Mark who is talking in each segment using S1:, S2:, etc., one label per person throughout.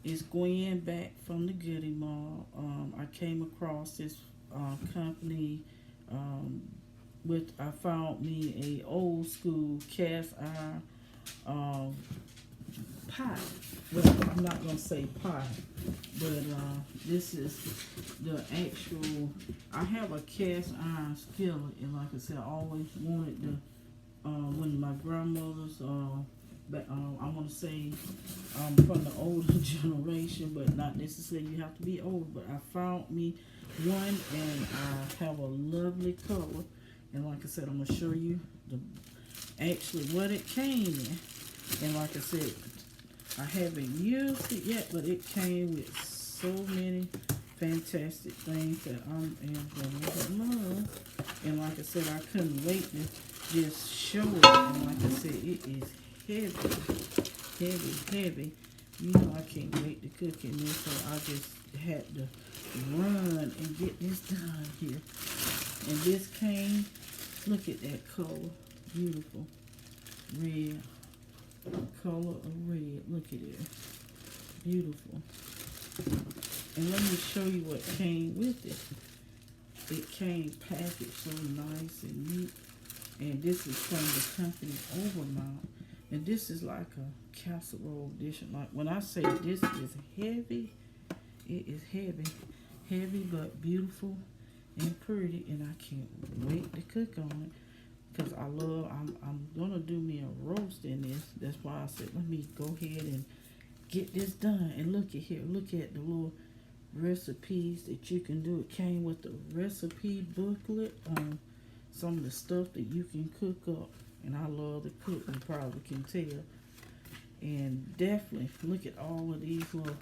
S1: It's Gwen back from the Goody Mall. I came across this company with I found me a old school cast iron pot. Well, I'm not gonna say pot, but this is the actual. I have a cast iron skillet, and like I said, I always wanted to. When my grandmother's, I want to say from the older generation, but not necessarily you have to be old. But I found me one, and I have a lovely color. And like I said, I'm gonna show you actually what it came in. And like I said, I haven't used it yet, but it came with so many fantastic things that I am going to love. And like I said, I couldn't wait to just show it. And like I said, it is heavy. You know I can't wait to cook in this, so I just had to run and get this done here. And this came, look at that color, beautiful, red, color of red, look at it, beautiful. And let me show you what came with it. It came packaged so nice and neat. And this is from the company Overmount. And this is like a casserole dish. Like when I say this is heavy, it is heavy. Heavy but beautiful and pretty. And I can't wait to cook on it. Because I'm going to do me a roast in this. That's why I said, let me go ahead and get this done. And look at here. Look at the little recipes that you can do. It came with the recipe booklet on some of the stuff that you can cook up. And I love to cook, you probably can tell. And definitely look at all of these little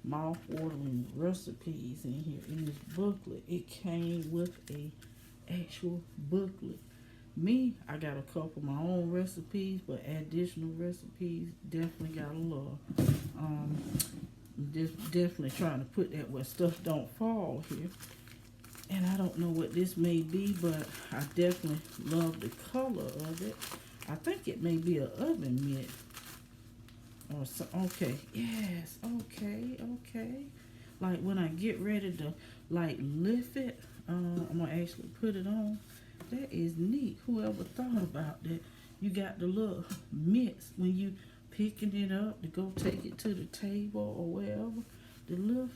S1: mouth-watering recipes in here. In this booklet, it came with a actual booklet. Me, I got a couple of my own recipes, but additional recipes definitely gotta love. Just definitely trying to put that where stuff don't fall here. And I don't know what this may be, but I definitely love the color of it. I think it may be an oven mitt. Or so, okay, yes, okay. Like when I get ready to like lift it, I'm gonna actually put it on. That is neat. Whoever thought about that? You got the little mitts when you picking it up to go take it to the table or wherever. The lift,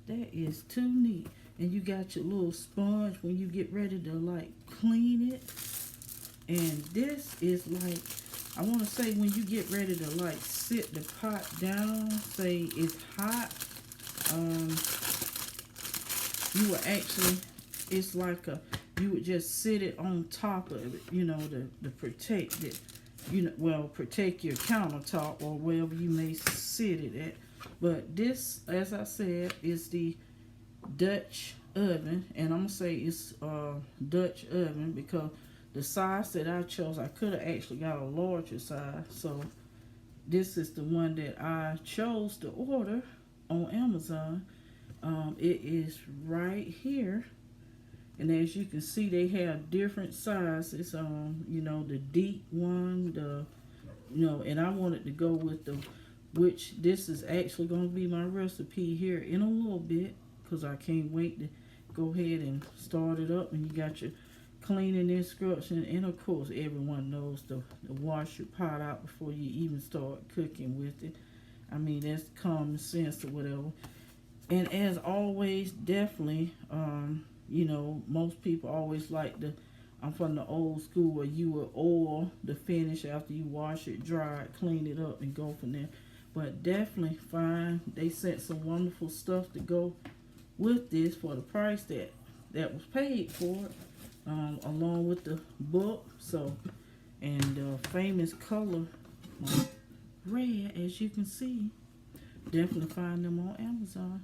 S1: that is too neat. And you got your little sponge when you get ready to like clean it. And this is like, I want to say when you get ready to like sit the pot down, say it's hot, you will actually, it's like you would just sit it on top of it, you know, to protect it, you know, well, protect your countertop or wherever you may sit it at. But this, as I said, is the Dutch oven, and I'm gonna say it's Dutch oven because the size that I chose, I could have actually got a larger size. So this is the one that I chose to order on Amazon. It is right here. And as you can see, they have different sizes. You know, the deep one, and I wanted to go with which this is actually going to be my recipe here in a little bit, because I can't wait to go ahead and start it up. And you got your cleaning instruction, and of course, everyone knows to wash your pot out before you even start cooking with it. I mean, that's common sense or whatever. And as always, definitely, you know, most people always like I'm from the old school where you would oil the finish after you wash it, dry it, clean it up, and go from there. But definitely fine. They sent some wonderful stuff to go with this for the price that was paid for it, along with the book. So, and the famous color red, as you can see. Definitely find them on Amazon.